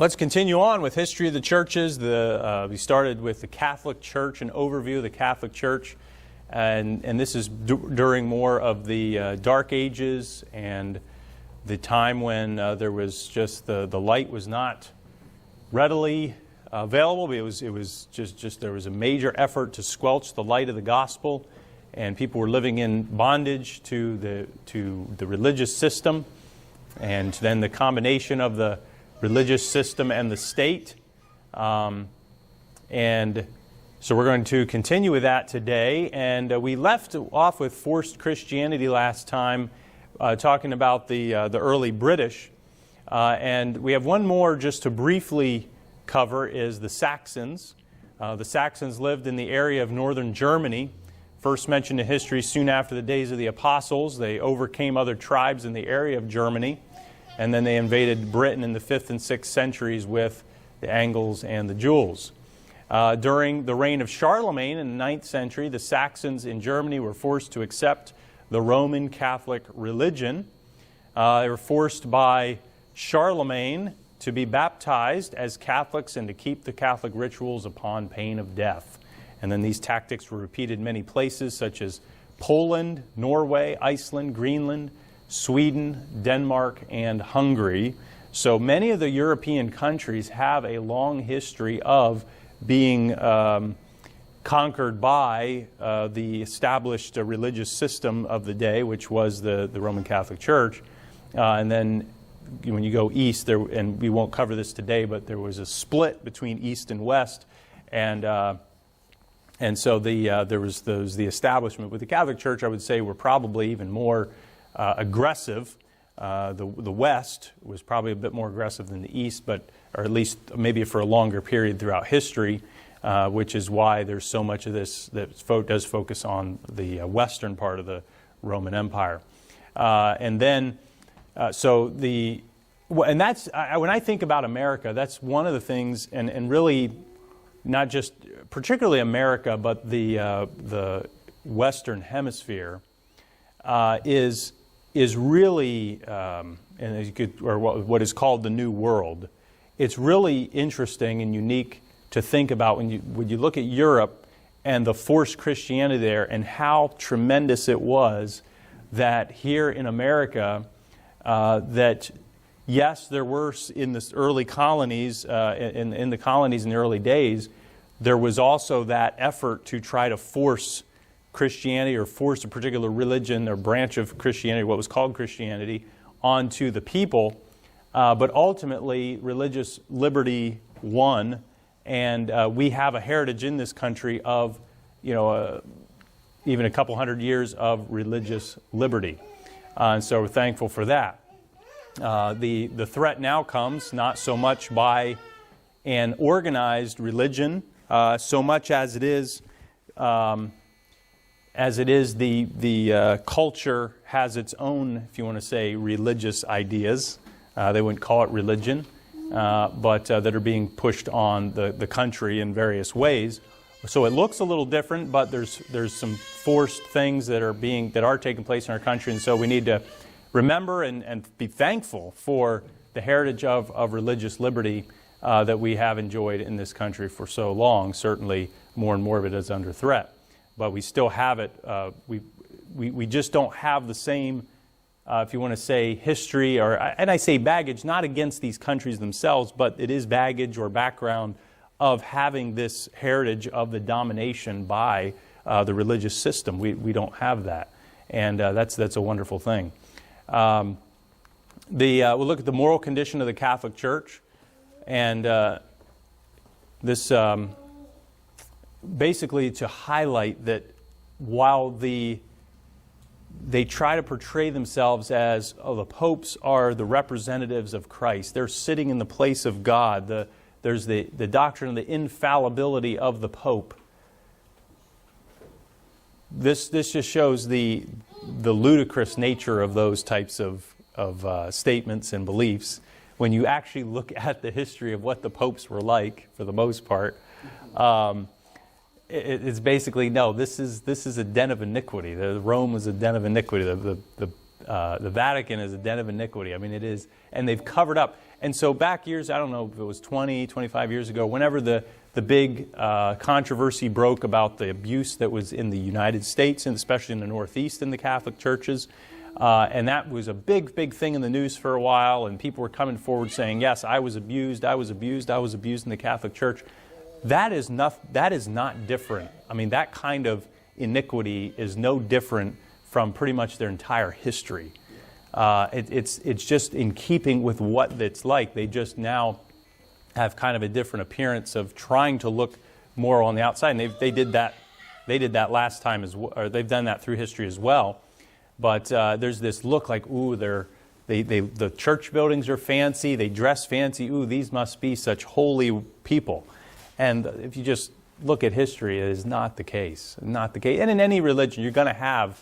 Let's continue on with history of the churches. We started with the Catholic Church, an overview of the Catholic Church, and this is during more of the Dark Ages and the time when there was just the light was not readily available. It was just there was a major effort to squelch the light of the gospel, and people were living in bondage to the religious system, and then the combination of the religious system and the state. And so we're going to continue with that today. And we left off with forced Christianity last time, talking about the early British. And we have one more just to briefly cover, is the Saxons. The Saxons lived in the area of northern Germany. First mentioned in history soon after the days of the Apostles. They overcame other tribes in the area of Germany. And then they invaded Britain in the 5th and 6th centuries with the Angles and the Jewels. During the reign of Charlemagne in the 9th century, the Saxons in Germany were forced to accept the Roman Catholic religion. They were forced by Charlemagne to be baptized as Catholics and to keep the Catholic rituals upon pain of death. And then these tactics were repeated in many places, such as Poland, Norway, Iceland, Greenland, Sweden, Denmark, and Hungary. So many of the European countries have a long history of being conquered by the established religious system of the day, which was the Roman Catholic Church. And then when you go east, and we won't cover this today, but there was a split between east and west, and so there was the establishment. With the Catholic Church, I would say, were probably even more aggressive. The West was probably a bit more aggressive than the East, or at least maybe for a longer period throughout history, which is why there's so much of this that does focus on the western part of the Roman Empire. And then, and that's when I think about America, that's one of the things, and really not just particularly America, but the Western Hemisphere is really, what is called the New World. It's really interesting and unique to think about when you look at Europe and the forced Christianity there, and how tremendous it was that here in America, that yes, there were in the early colonies, in the colonies in the early days, there was also that effort to try to force Christianity, or force a particular religion or branch of Christianity, what was called Christianity, onto the people. But ultimately, religious liberty won, and we have a heritage in this country of, even a couple hundred years of religious liberty. And so we're thankful for that. The threat now comes not so much by an organized religion, so much as it is the culture has its own, if you want to say, religious ideas. They wouldn't call it religion, but that are being pushed on the country in various ways. So it looks a little different, but there's some forced things that are taking place in our country, and so we need to remember and be thankful for the heritage of religious liberty that we have enjoyed in this country for so long. Certainly, more and more of it is under threat. But we still have it. We just don't have the same, if you want to say, history, and I say baggage, not against these countries themselves, but it is baggage or background of having this heritage of the domination by the religious system. We don't have that, and that's a wonderful thing. We'll look at the moral condition of the Catholic Church, and this. Basically to highlight that while they try to portray themselves as, the popes are the representatives of Christ, they're sitting in the place of God, there's the doctrine of the infallibility of the Pope. This just shows the ludicrous nature of those types of statements and beliefs. When you actually look at the history of what the popes were like, for the most part, it's basically, no, this is a den of iniquity. Rome was a den of iniquity. The the Vatican is a den of iniquity. I mean, it is, and they've covered up. And so back years, I don't know if it was 20, 25 years ago, whenever the big controversy broke about the abuse that was in the United States, and especially in the Northeast in the Catholic churches, and that was a big, big thing in the news for a while, and people were coming forward saying, yes, I was abused in the Catholic Church. That is not different. I mean, that kind of iniquity is no different from pretty much their entire history. It's just in keeping with what it's like. They just now have kind of a different appearance of trying to look more on the outside. And they did that last time as well, or they've done that through history as well. But there's this look like, ooh, the church buildings are fancy, they dress fancy, ooh, these must be such holy people. And if you just look at history, it is not the case. Not the case. And in any religion, you're going to have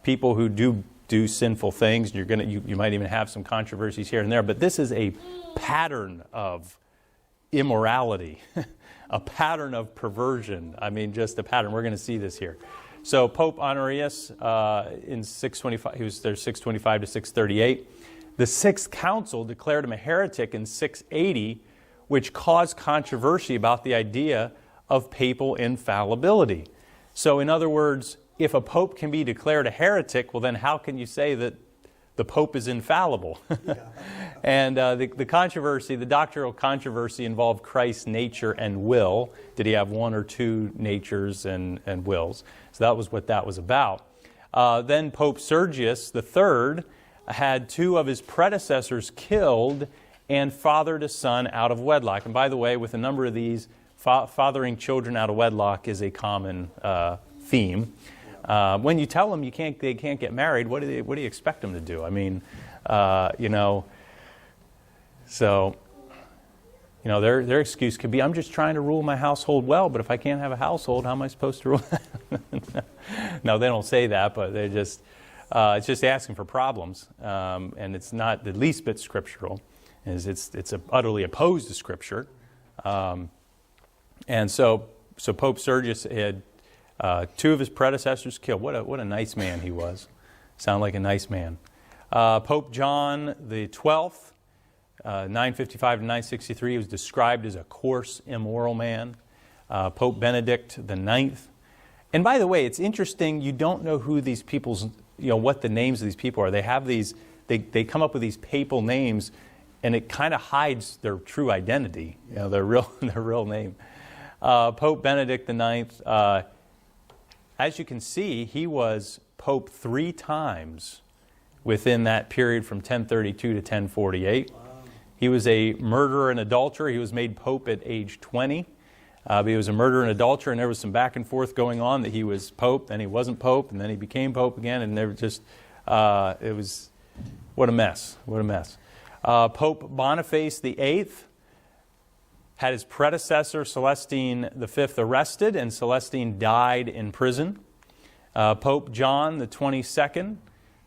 people who do sinful things. You might even have some controversies here and there. But this is a pattern of immorality, a pattern of perversion. I mean, just a pattern. We're going to see this here. So Pope Honorius in 625, he was there 625 to 638. The Sixth Council declared him a heretic in 680, which caused controversy about the idea of papal infallibility. So in other words, if a pope can be declared a heretic, well then how can you say that the pope is infallible? And the controversy, the doctrinal controversy involved Christ's nature and will. Did he have one or two natures and wills? So that was what that was about. Then Pope Sergius III had two of his predecessors killed and fathered a son out of wedlock. And by the way, with a number of these, fathering children out of wedlock is a common theme. When you tell them they can't get married, what do you expect them to do? I mean, their excuse could be, I'm just trying to rule my household well, but if I can't have a household, how am I supposed to rule? No, they don't say that, but they just, it's just asking for problems. And it's not the least bit scriptural. It's utterly opposed to Scripture. And so Pope Sergius had two of his predecessors killed. What a nice man he was. Sound like a nice man. Pope John the 12th, 955 to 963, he was described as a coarse, immoral man. Pope Benedict the 9th. And by the way, it's interesting, you don't know who these people's, what the names of these people are. They have these, they come up with these papal names, and it kind of hides their true identity, their real name. Pope Benedict the 9th, as you can see, he was Pope 3 times within that period from 1032 to 1048. Wow. He was a murderer and adulterer. He was made Pope at age 20. But he was a murderer and adulterer, and there was some back and forth going on that he was Pope, then he wasn't Pope, and then he became Pope again, and there was just, it was, what a mess, what a mess. Pope Boniface VIII had his predecessor, Celestine V, arrested, and Celestine died in prison. Pope John the 22nd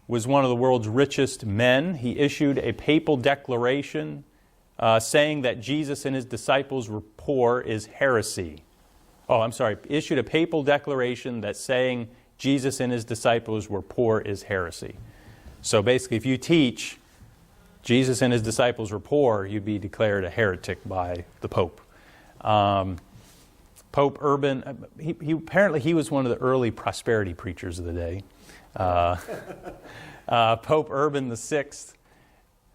was one of the world's richest men. He issued a papal declaration saying that Jesus and his disciples were poor is heresy. Issued a papal declaration that saying Jesus and his disciples were poor is heresy. So basically, if you teach Jesus and his disciples were poor, you'd be declared a heretic by the Pope. Pope Urban, he was one of the early prosperity preachers of the day. Pope Urban VI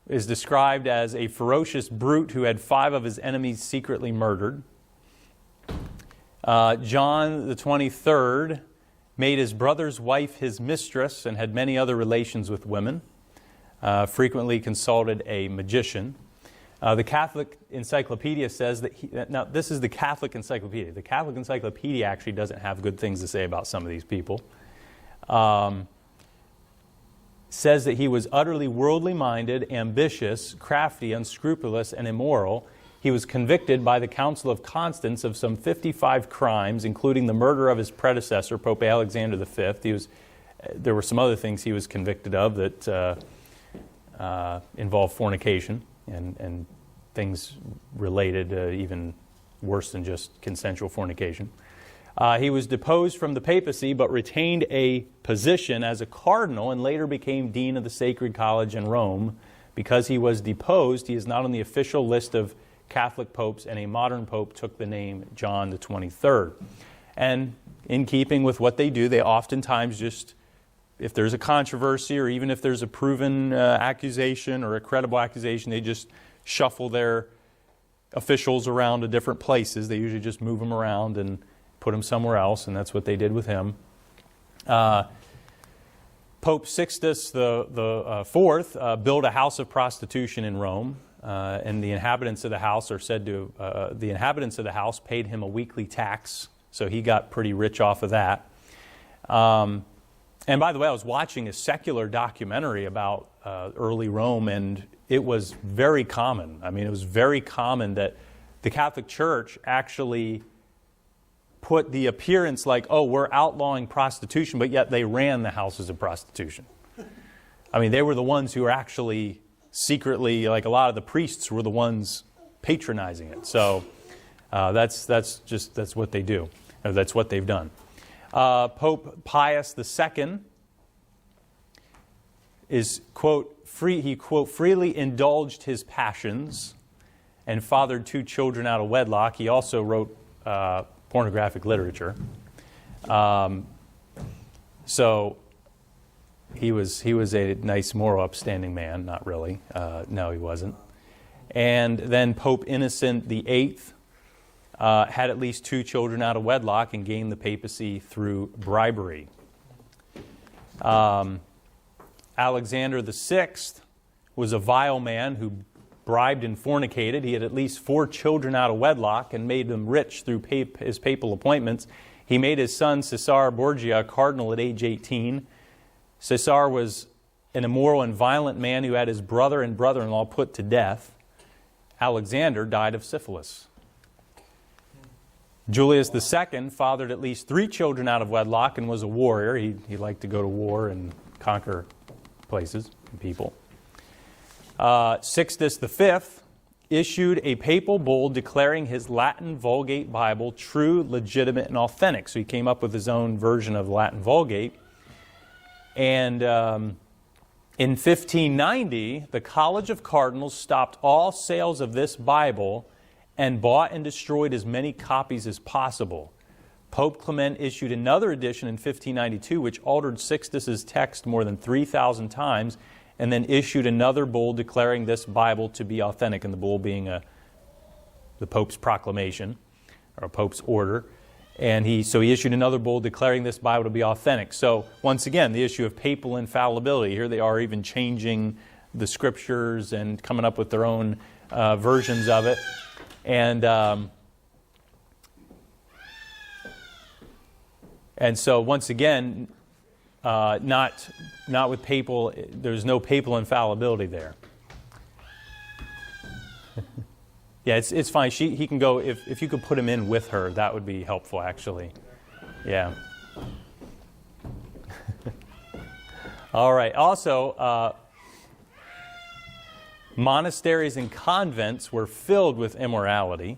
is described as a ferocious brute who had 5 of his enemies secretly murdered. John the 23rd made his brother's wife his mistress and had many other relations with women. Frequently consulted a magician. The Catholic Encyclopedia says that now this is the Catholic Encyclopedia. The Catholic Encyclopedia actually doesn't have good things to say about some of these people. Says that he was utterly worldly minded, ambitious, crafty, unscrupulous, and immoral. He was convicted by the Council of Constance of some 55 crimes, including the murder of his predecessor, Pope Alexander V. There were some other things he was convicted of that involve fornication and things related, even worse than just consensual fornication. He was deposed from the papacy but retained a position as a cardinal and later became dean of the Sacred College in Rome. Because he was deposed, he is not on the official list of Catholic popes, and a modern pope took the name John the 23rd. And in keeping with what they do, they oftentimes just, if there's a controversy or even if there's a proven accusation or a credible accusation, they just shuffle their officials around to different places. They usually just move them around and put him somewhere else, and that's what they did with him. Pope Sixtus the Fourth built a house of prostitution in Rome, and the inhabitants of the house are said to the inhabitants of the house paid him a weekly tax, so he got pretty rich off of that. And by the way, I was watching a secular documentary about early Rome, and it was very common. I mean, it was very common that the Catholic Church actually put the appearance like, oh, we're outlawing prostitution, but yet they ran the houses of prostitution. I mean, they were the ones who were actually secretly, like a lot of the priests were the ones patronizing it. So that's what they do. That's what they've done. Pope Pius II is, quote, he, quote, freely indulged his passions and fathered 2 children out of wedlock. He also wrote pornographic literature. So he was a nice, moral, upstanding man. Not really. No, he wasn't. And then Pope Innocent VIII had at least 2 children out of wedlock and gained the papacy through bribery. Alexander VI was a vile man who bribed and fornicated. He had at least 4 children out of wedlock and made them rich through his papal appointments. He made his son Cesare Borgia a cardinal at age 18. Cesare was an immoral and violent man who had his brother and brother-in-law put to death. Alexander died of syphilis. Julius II fathered at least 3 children out of wedlock and was a warrior. He liked to go to war and conquer places and people. Sixtus V issued a papal bull declaring his Latin Vulgate Bible true, legitimate, and authentic. So he came up with his own version of the Latin Vulgate. And in 1590, the College of Cardinals stopped all sales of this Bible and bought and destroyed as many copies as possible. Pope Clement issued another edition in 1592, which altered Sixtus's text more than 3,000 times, and then issued another bull declaring this Bible to be authentic, and the bull being the Pope's proclamation, or a Pope's order. And so he issued another bull declaring this Bible to be authentic. So once again, the issue of papal infallibility. Here they are even changing the Scriptures and coming up with their own versions of it. And so once again, not with papal, there's no papal infallibility there. Yeah, it's fine. He can go, if you could put him in with her, that would be helpful, actually. Yeah. All right. Also, monasteries and convents were filled with immorality.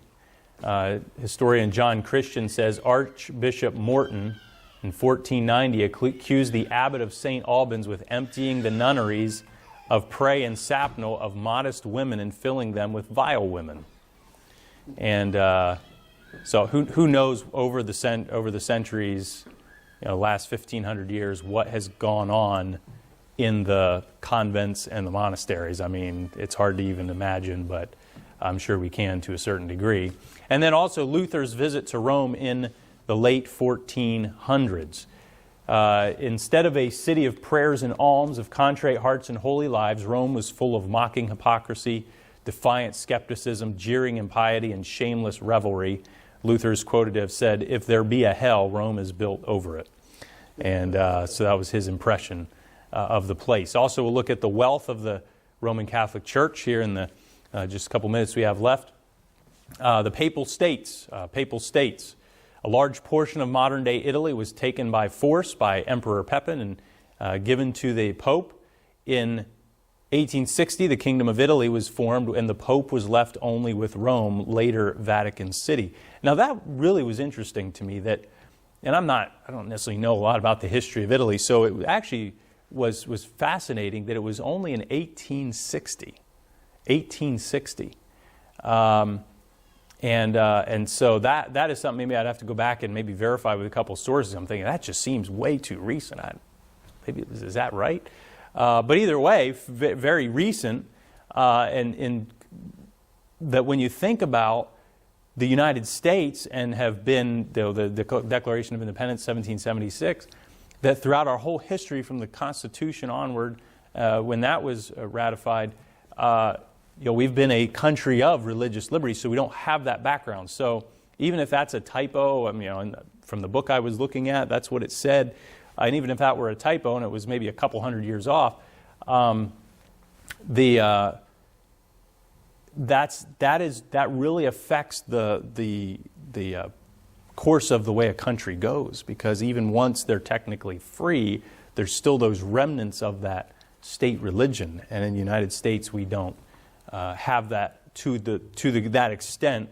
Historian John Christian says Archbishop Morton in 1490 accused the abbot of St. Albans with emptying the nunneries of Pray and Sapnel of modest women and filling them with vile women. And so who knows over the centuries, last 1,500 years, what has gone on in the convents and the monasteries. I mean, it's hard to even imagine, but I'm sure we can to a certain degree. And then also Luther's visit to Rome in the late 1400s. Instead of a city of prayers and alms, of contrite hearts and holy lives, Rome was full of mocking hypocrisy, defiant skepticism, jeering impiety, and shameless revelry. Luther is quoted to have said, "If there be a hell, Rome is built over it." And so that was his impression of the place. Also, we'll look at the wealth of the Roman Catholic Church here in the just a couple minutes we have left. The Papal States. A large portion of modern-day Italy was taken by force by Emperor Pepin and given to the Pope. In 1860, the Kingdom of Italy was formed, and the Pope was left only with Rome, later Vatican City. Now, that really was interesting to me, that and I don't necessarily know a lot about the history of Italy, so it actually was fascinating that it was only in 1860. And so that is something maybe I'd have to go back and maybe verify with a couple sources. I'm thinking that just seems way too recent. Maybe is that right? But either way, very recent. And that when you think about the United States and have been the Declaration of Independence, 1776, that throughout our whole history from the Constitution onward, when that was ratified, we've been a country of religious liberty, so we don't have that background. So even if that's a typo, from the book I was looking at, that's what it said. And even if that were a typo and it was maybe a couple hundred years off, that really affects the course of the way a country goes, because even once they're technically free, there's still those remnants of that state religion, and in the United States we don't have that to that extent.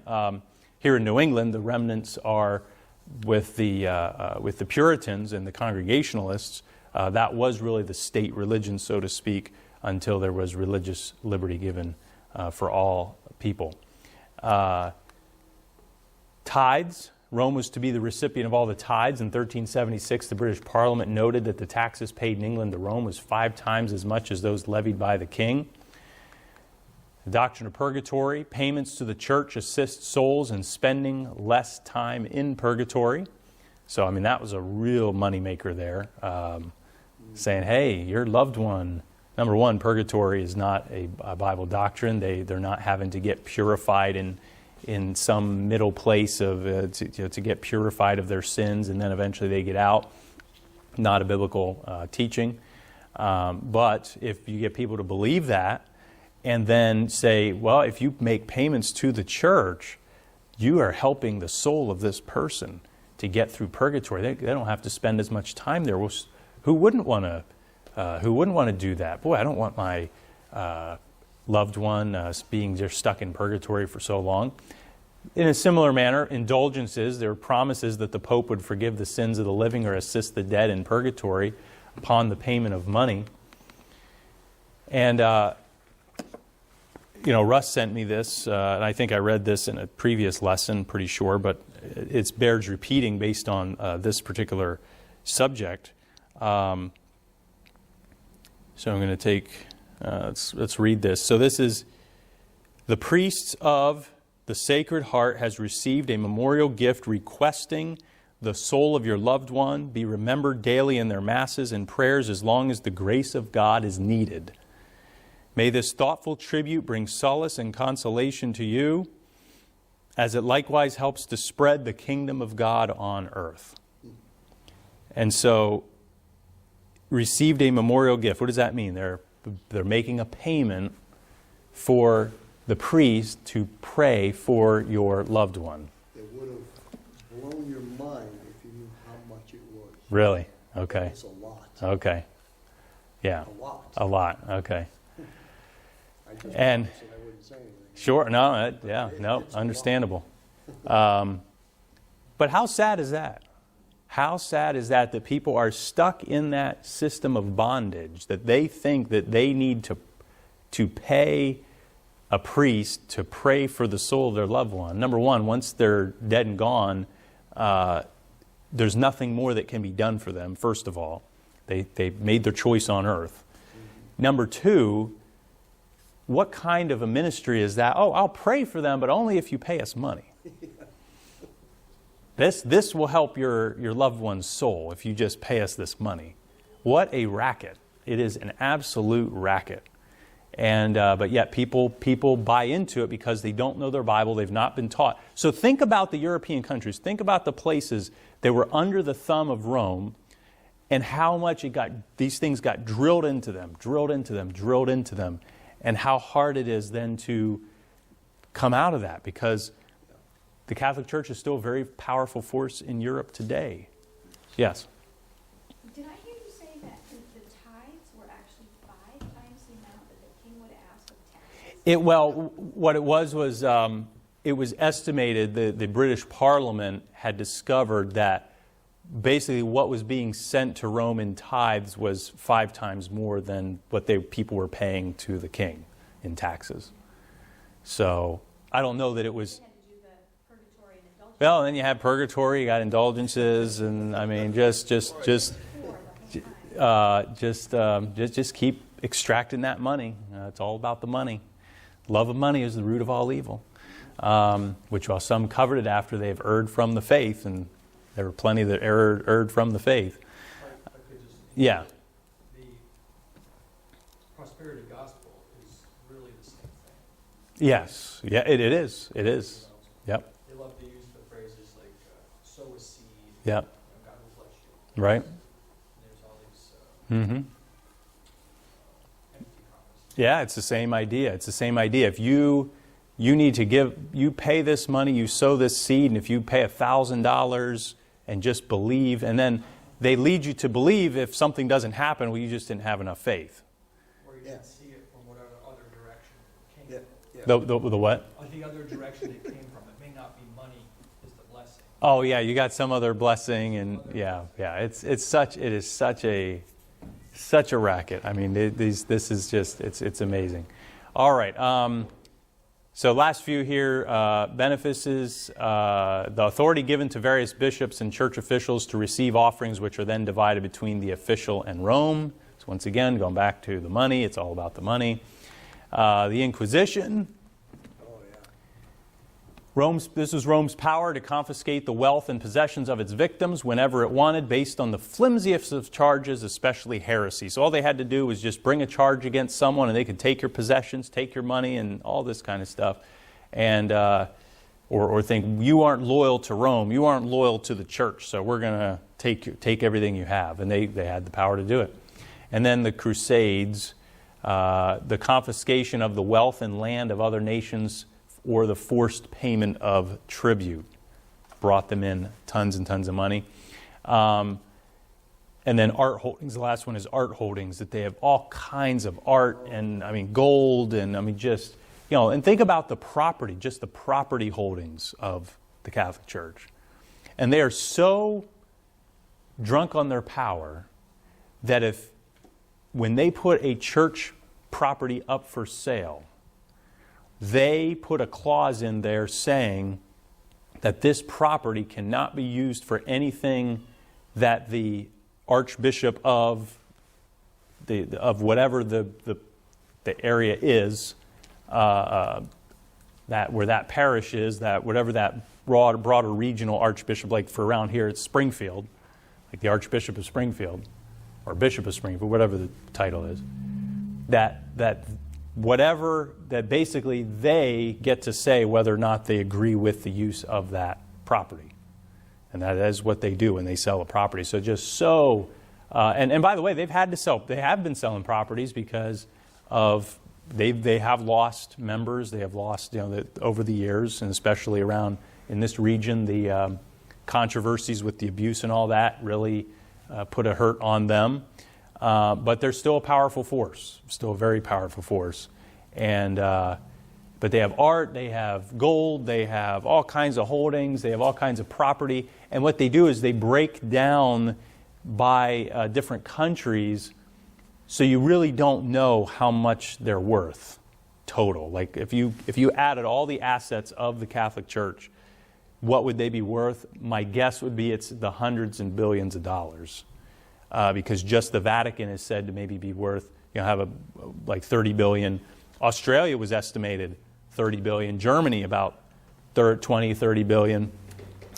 Here in New England, the remnants are with the Puritans and the Congregationalists. That was really the state religion, so to speak, until there was religious liberty given for all people. Tithes. Rome was to be the recipient of all the tithes. In 1376, the British Parliament noted that the taxes paid in England to Rome was 5 times as much as those levied by the king. The doctrine of purgatory. Payments to the church assist souls in spending less time in purgatory. So, that was a real moneymaker there. Saying, hey, your loved one, number one, purgatory is not a Bible doctrine. They're not having to get purified in some middle place of to get purified of their sins and then eventually they get out. Not a biblical teaching. But if you get people to believe that and then say, well, if you make payments to the church, you are helping the soul of this person to get through purgatory. They don't have to spend as much time there. Well, who wouldn't want to do that? Boy, I don't want my loved one being just stuck in purgatory for so long. In a similar manner, indulgences, there are promises that the Pope would forgive the sins of the living or assist the dead in purgatory upon the payment of money. And, Russ sent me this, and I think I read this in a previous lesson, pretty sure, but it bears repeating based on this particular subject. So I'm going to take... let's read this. So this is, the priests of the Sacred Heart has received a memorial gift requesting the soul of your loved one be remembered daily in their masses and prayers as long as the grace of God is needed. May this thoughtful tribute bring solace and consolation to you as it likewise helps to spread the kingdom of God on earth. And so, received a memorial gift. What does that mean? They're making a payment for the priest to pray for your loved one. It would have blown your mind if you knew how much it was. Really? Okay. It's a lot. Okay. Yeah. A lot. A lot. Okay. I just And said I wouldn't say anything. sure. No. Understandable. But how sad is that? How sad is that people are stuck in that system of bondage, that they think that they need to pay a priest to pray for the soul of their loved one. Number one, once they're dead and gone, there's nothing more that can be done for them, first of all. They made their choice on earth. Number two, what kind of a ministry is that? Oh, I'll pray for them, but only if you pay us money. This will help your loved one's soul if you just pay us this money. What a racket. It is an absolute racket. And but yet people buy into it because they don't know their Bible. They've not been taught. So think about the European countries. Think about the places that were under the thumb of Rome and how much these things got drilled into them, and how hard it is then to come out of that, because the Catholic Church is still a very powerful force in Europe today. Yes? Did I hear you say that the tithes were actually 5 times the amount that the king would ask of taxes? What it was it was estimated that the British Parliament had discovered that basically what was being sent to Rome in tithes was 5 times more than what people were paying to the king in taxes. So I don't know that it was. They had to do the purgatory and indulgence. Well, then you have purgatory, you got indulgences, and I mean, just keep extracting that money. It's all about the money. Love of money is the root of all evil. Which while some covered it after they've erred from the faith, and there were plenty that erred from the faith. I could just, Yeah, the prosperity gospel is really the same thing. yes, yeah, it is. It is. Yep, They love to use the phrases like sow a seed, yep, God will bless you. right. And there's all these Mm-hmm. empty promises. Yeah, it's the same idea. It's the same idea. If you need to you pay this money, you sow this seed, and if you pay $1,000 and just believe, and then they lead you to believe if something doesn't happen, well, you just didn't have enough faith. Or you Yeah. can see it from whatever other direction it Yeah, came yeah. The what? from. The other direction it came from. It may not be money, is the blessing. Oh yeah, you got some other blessing, and yeah. It is such a racket. I mean, this is just it's amazing. All right. So last few here, benefices, the authority given to various bishops and church officials to receive offerings which are then divided between the official and Rome. So once again, going back to the money, it's all about the money. The Inquisition. Oh, yeah. This was Rome's power to confiscate the wealth and possessions of its victims whenever it wanted, based on the flimsiest of charges, especially heresy. So all they had to do was just bring a charge against someone, and they could take your possessions, take your money, and all this kind of stuff, and or think you aren't loyal to Rome, you aren't loyal to the church, so we're going to take everything you have, and they had the power to do it. And then the Crusades, the confiscation of the wealth and land of other nations, or the forced payment of tribute, brought them in tons and tons of money. And then art holdings. The last one is art holdings, that they have all kinds of art, and I mean gold, and I mean just, and think about the property, just the property holdings of the Catholic Church. And they are so drunk on their power that when they put a church property up for sale, they put a clause in there saying that this property cannot be used for anything that the archbishop of whatever the area is, that where that parish is, that whatever that broader regional archbishop, like for around here it's Springfield, like the Archbishop of Springfield or Bishop of Springfield, whatever the title is, that basically they get to say whether or not they agree with the use of that property. And that is what they do when they sell a property. So and by the way, they have been selling properties because of, they have lost members, they have lost, over the years, and especially around in this region, the controversies with the abuse and all that really put a hurt on them. But they're still a powerful force, still a very powerful force. And but they have art, they have gold, they have all kinds of holdings, they have all kinds of property. And what they do is they break down by different countries, so you really don't know how much they're worth total. Like if you added all the assets of the Catholic Church, what would they be worth? My guess would be it's the hundreds and billions of dollars. Because just the Vatican is said to maybe be worth, have like 30 billion. Australia was estimated 30 billion. Germany about 20, 30 billion,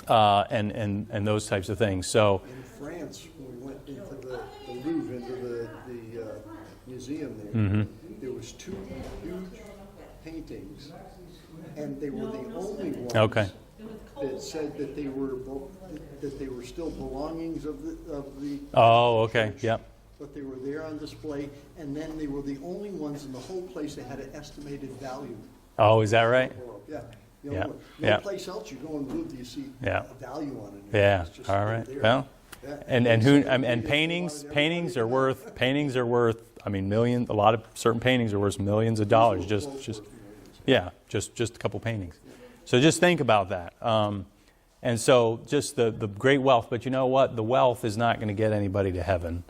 and those types of things. So In France, when we went into the Louvre, into the museum there, Mm-hmm. there was 2 huge paintings, and they were the only ones Okay. that said that they were still belongings of the Oh, okay. Yep. but they were there on display, and then they were the only ones in the whole place that had an estimated value. Oh, is that right? Yeah. Yeah. No Yeah. place else you go in the Louvre do you see Yeah. a value on it. Yeah. It's just All right. there. Well, Yeah. and paintings are worth I mean millions. A lot of certain paintings are worth millions of dollars. Just a couple paintings. So just think about that. And so just the great wealth. But you know what? The wealth is not going to get anybody to heaven.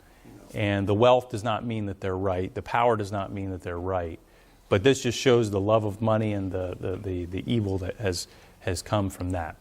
And the wealth does not mean that they're right. The power does not mean that they're right. But this just shows the love of money and the evil that has come from that.